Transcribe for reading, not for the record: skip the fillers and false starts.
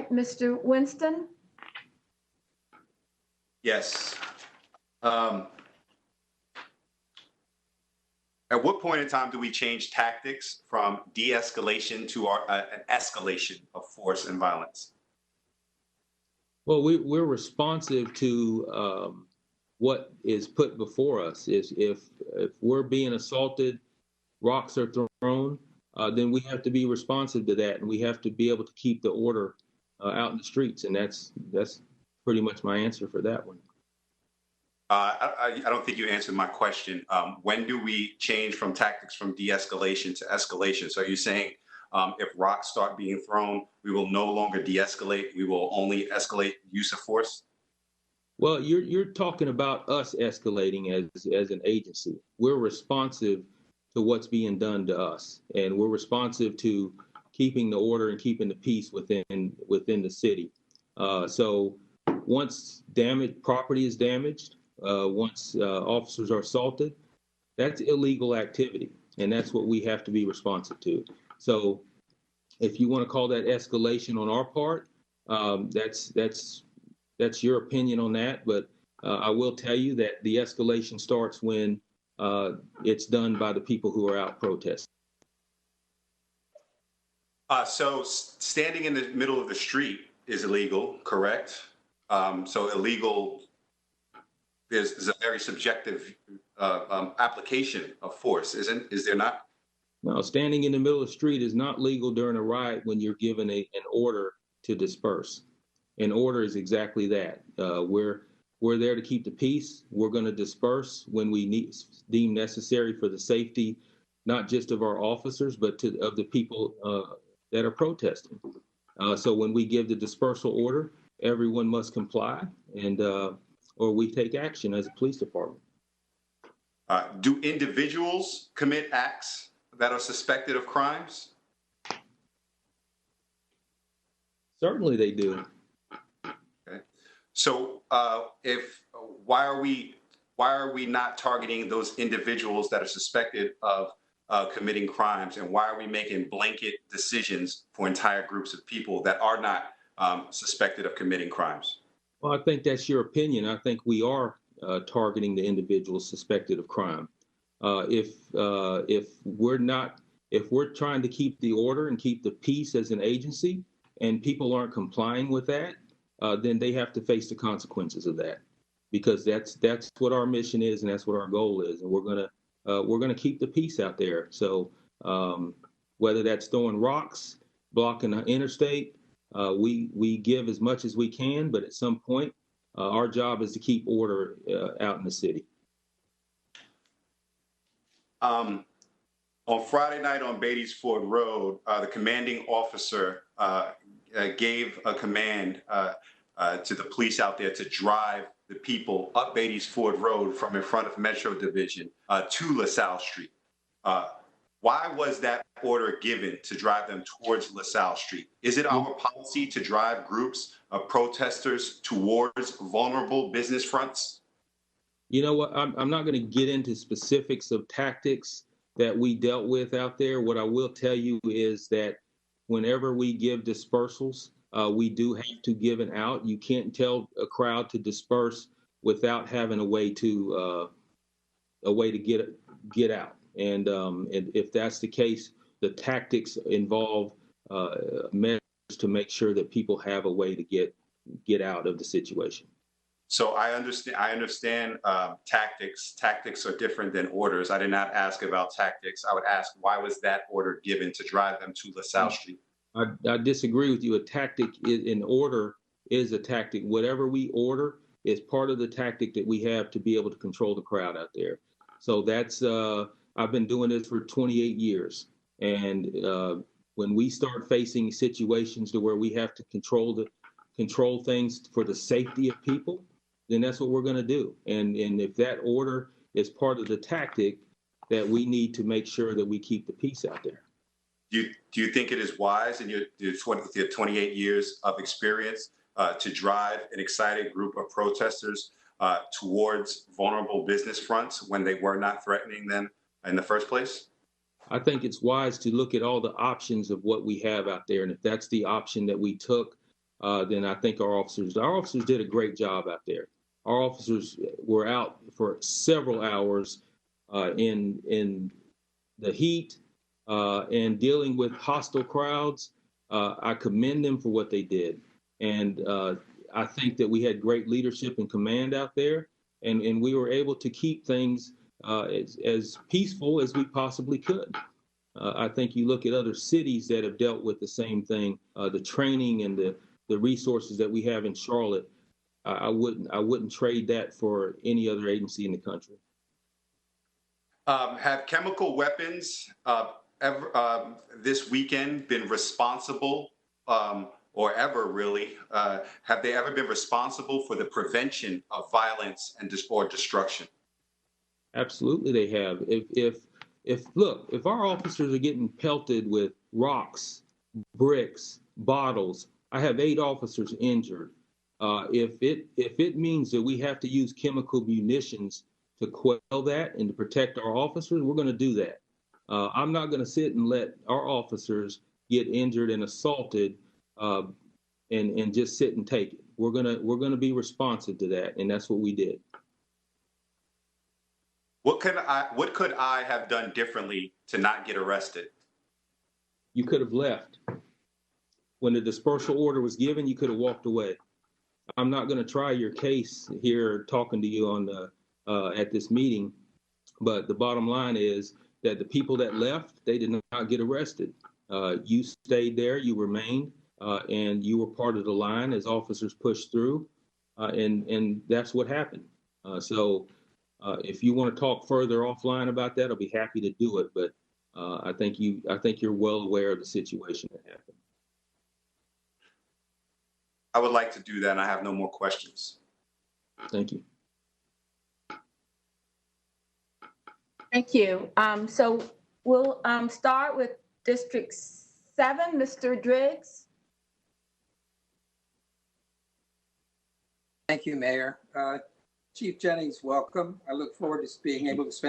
right, Mr. Winston? Yes. At what point in time do we change tactics from de-escalation to an escalation of force and violence? Well, we're responsive to what is put before us. Is if we're being assaulted, rocks are thrown, then we have to be responsive to that, and we have to be able to keep the order out in the streets, and that's pretty much my answer for that one. I don't think you answered my question. When do we change from tactics from de-escalation to escalation? So are you saying if rocks start being thrown, we will no longer de-escalate, we will only escalate use of force? Well, you're talking about us escalating as an agency. We're responsive to what's being done to us, and we're responsive to keeping the order and keeping the peace within the city. So once property is damaged, once officers are assaulted, that's illegal activity, and that's what we have to be responsive to. So if you want to call that escalation on our part, that's your opinion on that, but I will tell you that the escalation starts when it's done by the people who are out protesting. So standing in the middle of the street is illegal, correct? So illegal is a very subjective application of force, is there not? No, standing in the middle of the street is not legal during a riot when you're given an order to disperse. An order is exactly that. We're there to keep the peace. We're going to disperse when we deem necessary for the safety, not just of our officers, but of the people that are protesting. So when we give the dispersal order, everyone must comply, and or we take action as a police department. Do individuals commit acts that are suspected of crimes? Certainly they do. Okay. So why are we not targeting those individuals that are suspected of committing crimes, and why are we making blanket decisions for entire groups of people that are not suspected of committing crimes? Well, I think that's your opinion. I think we are targeting the individuals suspected of crime. If we're trying to keep the order and keep the peace as an agency, and people aren't complying with that, then they have to face the consequences of that, because that's what our mission is, and that's what our goal is, and we're gonna keep the peace out there. So whether that's throwing rocks, blocking the interstate, we give as much as we can, but at some point, our job is to keep order out in the city. On Friday night on Beatties Ford Road, the commanding officer gave a command to the police out there to drive the people up Beatties Ford Road from in front of Metro Division to LaSalle Street. Why was that order given to drive them towards LaSalle Street? Is it our policy to drive groups of protesters towards vulnerable business fronts? You know what, I'm not going to get into specifics of tactics that we dealt with out there. What I will tell you is that whenever we give dispersals, we do have to give an out. You can't tell a crowd to disperse without having a way to get out. And if that's the case, the tactics involve measures to make sure that people have a way to get out of the situation. So I understand tactics. Tactics are different than orders. I did not ask about tactics. I would ask, why was that order given to drive them to LaSalle Street? I disagree with you. A tactic in order is a tactic. Whatever we order is part of the tactic that we have to be able to control the crowd out there. So that's, I've been doing this for 28 years. And when we start facing situations to where we have to control things for the safety of people, then that's what we're going to do. And if that order is part of the tactic, that we need to make sure that we keep the peace out there. Do you think it is wise in your 28 years of experience to drive an excited group of protesters towards vulnerable business fronts when they were not threatening them in the first place? I think it's wise to look at all the options of what we have out there. And if that's the option that we took, then I think our officers did a great job out there. Our officers were out for several hours in the heat and dealing with hostile crowds. I commend them for what they did. And I think that we had great leadership and command out there, and we were able to keep things as peaceful as we possibly could. I think you look at other cities that have dealt with the same thing, the training and the resources that we have in Charlotte. I wouldn't trade that for any other agency in the country. Have chemical weapons ever this weekend been responsible, or ever really, have they ever been responsible for the prevention of violence and or destruction? Absolutely, they have. If our officers are getting pelted with rocks, bricks, bottles, I have 8 officers injured. If it means that we have to use chemical munitions to quell that and to protect our officers, we're going to do that. I'm not going to sit and let our officers get injured and assaulted and just sit and take it. We're gonna be responsive to that, and that's what we did. What could I have done differently to not get arrested? You could have left. When the dispersal order was given, you could have walked away. I'm not going to try your case here talking to you on at this meeting, but the bottom line is that the people that left, they did not get arrested. You stayed there, you remained, and you were part of the line as officers pushed through, and that's what happened. So if you want to talk further offline about that, I'll be happy to do it. But I think you're well aware of the situation that happened. I would like to do that, and I have no more questions. Thank you. Thank you. So we'll start with District 7, Mr. Driggs. Thank you, Mayor. Chief Jennings, welcome. I look forward to being able to spend